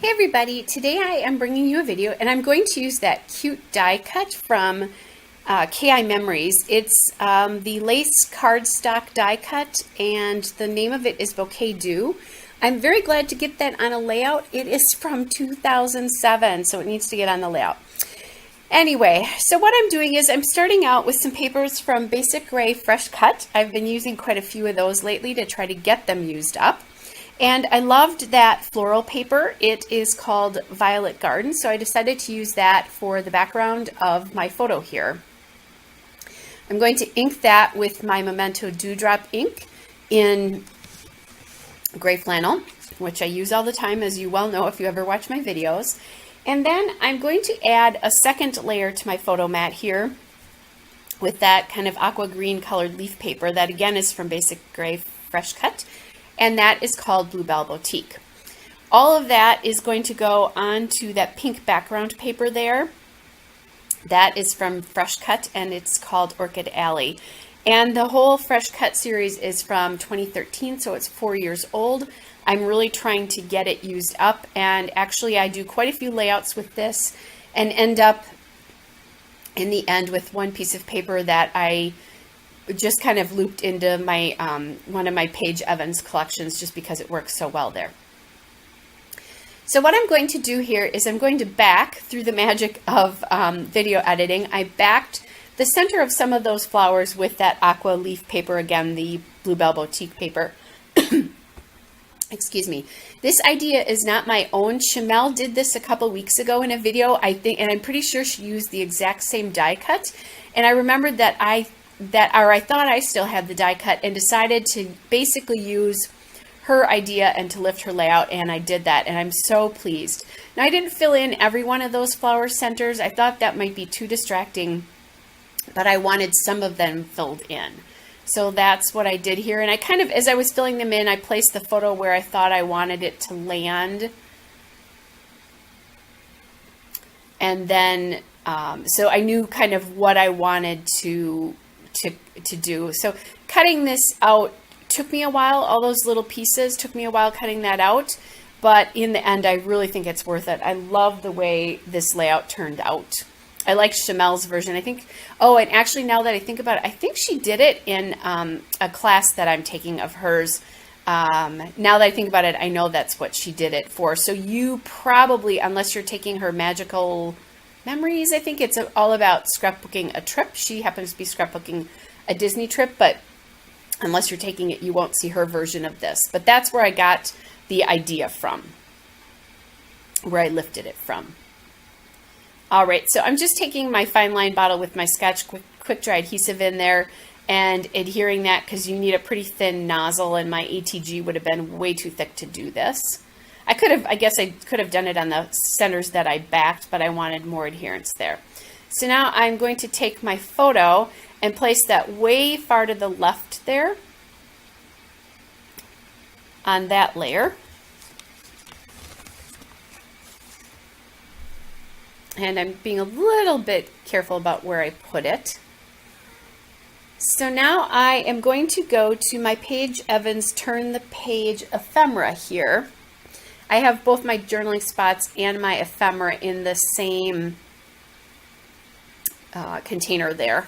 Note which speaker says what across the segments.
Speaker 1: Hey everybody, today I am bringing you a video and I'm going to use that cute die cut from KI Memories. It's the lace cardstock die cut and the name of it is Bouquet Do. I'm very glad to get that on a layout. It is from 2007, so it needs to get on the layout. Anyway, so what I'm doing is I'm starting out with some papers from Basic Gray Fresh Cut. I've been using quite a few of those lately to try to get them used up. And I loved that floral paper. It is called Violet Garden, so I decided to use that for the background of my photo here. I'm going to ink that with my Memento Dewdrop ink in gray flannel, which I use all the time, as you well know if you ever watch my videos. And then I'm going to add a second layer to my photo mat here with that kind of aqua green colored leaf paper that again is from Basic Gray Fresh Cut. And that is called Bluebell Boutique. All of that is going to go onto that pink background paper there. That is from Fresh Cut and it's called Orchid Alley. And the whole Fresh Cut series is from 2013, so it's 4 years old. I'm really trying to get it used up, and actually I do quite a few layouts with this and end up in the end with one piece of paper that I just kind of looped into my one of my Paige Evans collections just because it works so well there. So what I'm going to do here is I'm going to back through the magic of video editing. I backed the center of some of those flowers with that aqua leaf paper, again, the Bluebell Boutique paper. Excuse me. This idea is not my own. Shamel did this a couple weeks ago in a video, I think, and I'm pretty sure she used the exact same die cut. And I remembered that I thought I still had the die cut and decided to basically use her idea and to lift her layout, and I did that, and I'm so pleased. Now, I didn't fill in every one of those flower centers. I thought that might be too distracting, but I wanted some of them filled in. So that's what I did here, and I kind of, as I was filling them in, I placed the photo where I thought I wanted it to land. And then, so I knew kind of what I wanted to do. So cutting this out took me a while. All those little pieces took me a while cutting that out, but in the end I really think it's worth it. I love the way this layout turned out. I like Shamel's version. I think, oh, and actually now that I think about it, I think she did it in a class that I'm taking of hers. Now that I think about it, I know that's what she did it for. So you probably, unless you're taking her Magical Memories, I think it's all about scrapbooking a trip. She happens to be scrapbooking a Disney trip, but unless you're taking it, you won't see her version of this. But that's where I got the idea from, where I lifted it from. All right, so I'm just taking my fine line bottle with my Scotch quick dry adhesive in there and adhering that because you need a pretty thin nozzle, and my ATG would have been way too thick to do this. I guess I could have done it on the centers that I backed, but I wanted more adherence there. So now I'm going to take my photo and place that way far to the left there on that layer. And I'm being a little bit careful about where I put it. So now I am going to go to my Paige Evans Turn the Page ephemera here. I have both my journaling spots and my ephemera in the same container there.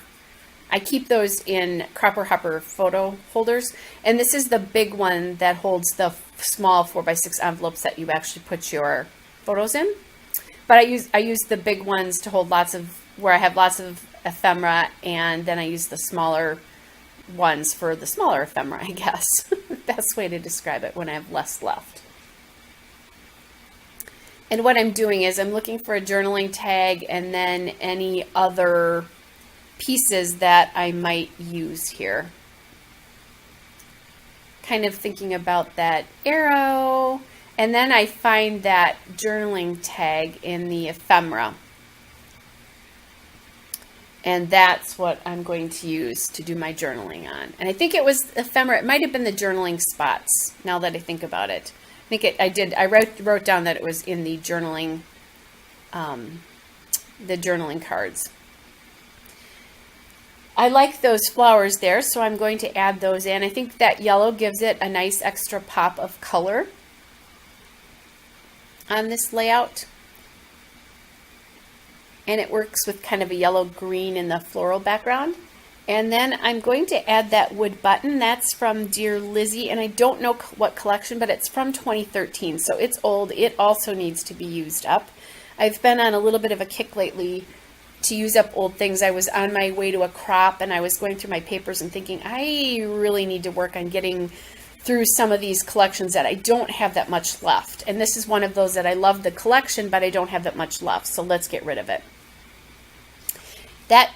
Speaker 1: I keep those in Cropper Hopper photo folders, and this is the big one that holds the small 4x6 envelopes that you actually put your photos in. But I use the big ones to hold lots of, where I have lots of ephemera, and then I use the smaller ones for the smaller ephemera, I guess. Best way to describe it, when I have less left. And what I'm doing is I'm looking for a journaling tag and then any other pieces that I might use here. Kind of thinking about that arrow. And then I find that journaling tag in the ephemera. And that's what I'm going to use to do my journaling on. And I think it was ephemera. It might have been the journaling spots, now that I think about it. I wrote down that it was in the journaling cards. I like those flowers there, so I'm going to add those in. I think that yellow gives it a nice extra pop of color. on this layout. And it works with kind of a yellow green in the floral background. And then I'm going to add that wood button. That's from Dear Lizzie, and I don't know what collection, but it's from 2013, so it's old. It also needs to be used up. I've been on a little bit of a kick lately to use up old things. I was on my way to a crop, and I was going through my papers and thinking, I really need to work on getting through some of these collections that I don't have that much left. And this is one of those that I love the collection, but I don't have that much left, so let's get rid of it. That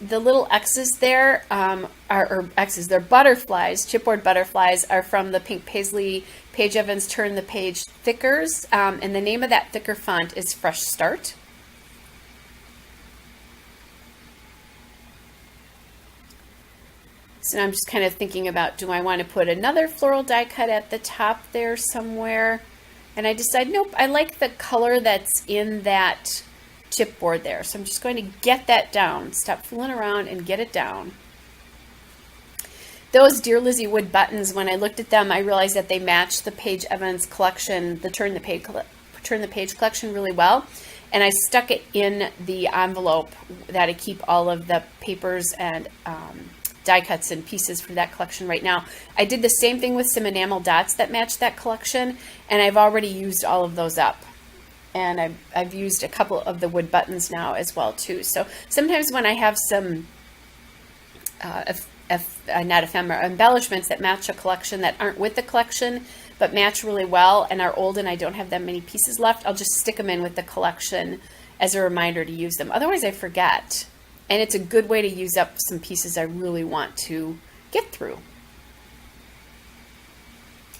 Speaker 1: the little X's there are X's. They're butterflies, chipboard butterflies, are from the Pink Paisley Paige Evans Turn the Page Thickers, and the name of that thicker font is Fresh Start. So now I'm just kind of thinking about, do I want to put another floral die cut at the top there somewhere? And I decide, nope, I like the color that's in that chipboard there. So I'm just going to get that down. Stop fooling around and get it down. Those Dear Lizzie wood buttons, when I looked at them, I realized that they match the Paige Evans collection, the Turn the Page collection really well. And I stuck it in the envelope that I keep all of the papers and die cuts and pieces for that collection right now. I did the same thing with some enamel dots that match that collection, and I've already used all of those up. And I've used a couple of the wood buttons now as well too. So sometimes when I have some not ephemera, embellishments that match a collection that aren't with the collection but match really well and are old and I don't have that many pieces left, I'll just stick them in with the collection as a reminder to use them. Otherwise I forget. And it's a good way to use up some pieces I really want to get through.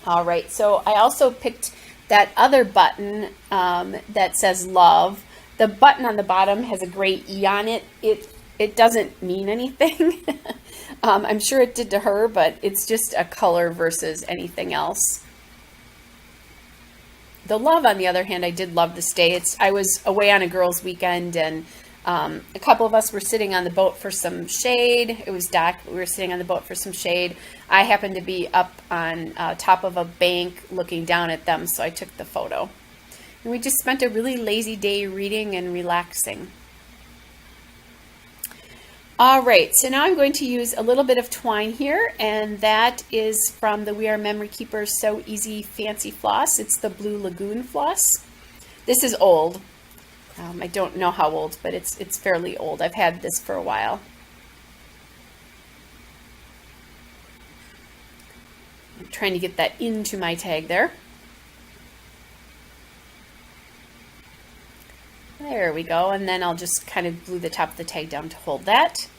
Speaker 1: All right, so I also picked that other button that says love. The button on the bottom has a gray E on it. It doesn't mean anything. I'm sure it did to her, but it's just a color versus anything else. The love, on the other hand, I did love the stay. I was away on a girls' weekend, and a couple of us were sitting on the boat for some shade. It was dark, but we were sitting on the boat for some shade. I happened to be up on top of a bank looking down at them, so I took the photo. And we just spent a really lazy day reading and relaxing. All right, so now I'm going to use a little bit of twine here, and that is from the We Are Memory Keepers So Easy Fancy Floss. It's the Blue Lagoon floss. This is old. I don't know how old, but it's fairly old. I've had this for a while. I'm trying to get that into my tag there. There we go, and then I'll just kind of glue the top of the tag down to hold that.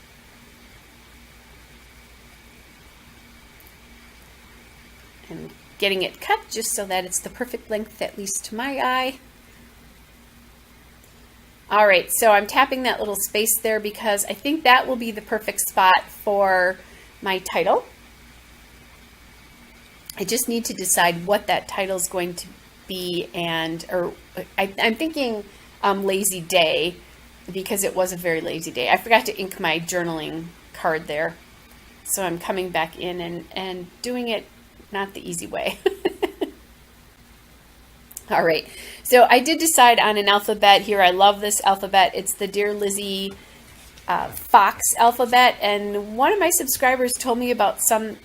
Speaker 1: And getting it cut just so that it's the perfect length, at least to my eye. All right, so I'm tapping that little space there because I think that will be the perfect spot for my title. I just need to decide what that title is going to be, I'm thinking lazy day, because it was a very lazy day. I forgot to ink my journaling card there, so I'm coming back in and doing it not the easy way. All right, so I did decide on an alphabet here. I love this alphabet. It's the Dear Lizzie Fox alphabet, and one of my subscribers told me about some,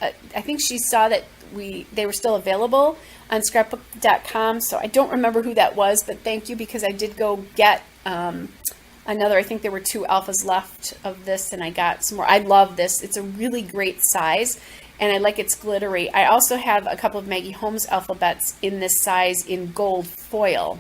Speaker 1: I think she saw that they were still available on Scrapbook.com, so I don't remember who that was, but thank you, because I did go get another. I think there were 2 alphas left of this, and I got some more. I love this. It's a really great size, and I like its glittery. I also have a couple of Maggie Holmes alphabets in this size in gold foil.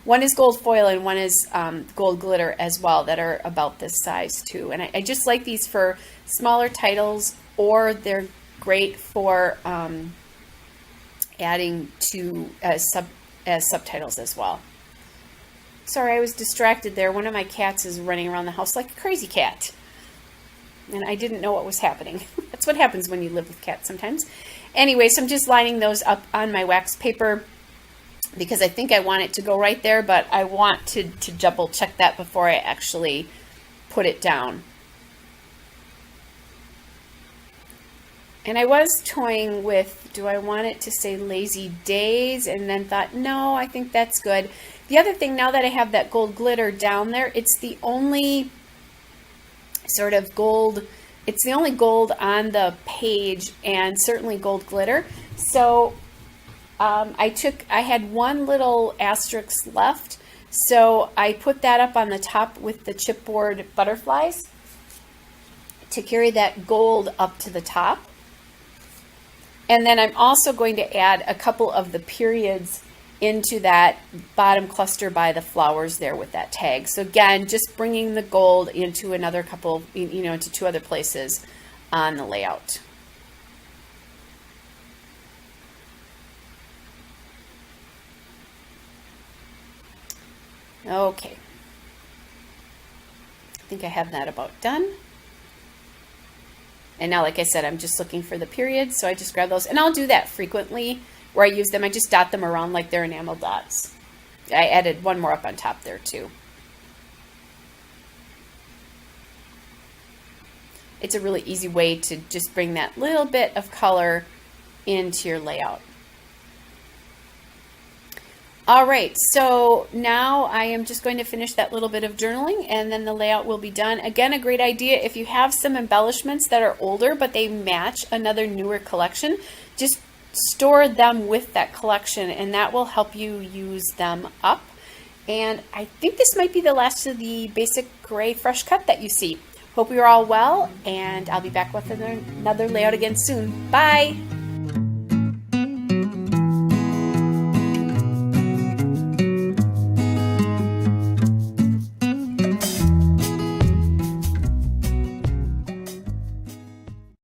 Speaker 1: One is gold foil and one is gold glitter as well, that are about this size too. And I just like these for smaller titles, or they're great for adding to as subtitles as well. Sorry, I was distracted there. One of my cats is running around the house like a crazy cat, and I didn't know what was happening. That's what happens when you live with cats sometimes. Anyway, so I'm just lining those up on my wax paper because I think I want it to go right there, but I want to double check that before I actually put it down. And I was toying with, do I want it to say Lazy Days? And then thought, no, I think that's good. The other thing, now that I have that gold glitter down there, it's the only sort of gold, it's the only gold on the page, and certainly gold glitter. So I had one little asterisk left, so I put that up on the top with the chipboard butterflies to carry that gold up to the top. And then I'm also going to add a couple of the periods into that bottom cluster by the flowers there with that tag. So again, just bringing the gold into another couple, into two other places on the layout. Okay. I think I have that about done. And now, like I said, I'm just looking for the periods, so I just grab those. And I'll do that frequently where I use them. I just dot them around like they're enamel dots. I added one more up on top there too. It's a really easy way to just bring that little bit of color into your layout. All right, so now I am just going to finish that little bit of journaling, and then the layout will be done. Again, a great idea if you have some embellishments that are older but they match another newer collection, just store them with that collection, and that will help you use them up. And I think this might be the last of the basic gray fresh cut that you see. Hope you're all well, and I'll be back with another layout again soon. Bye!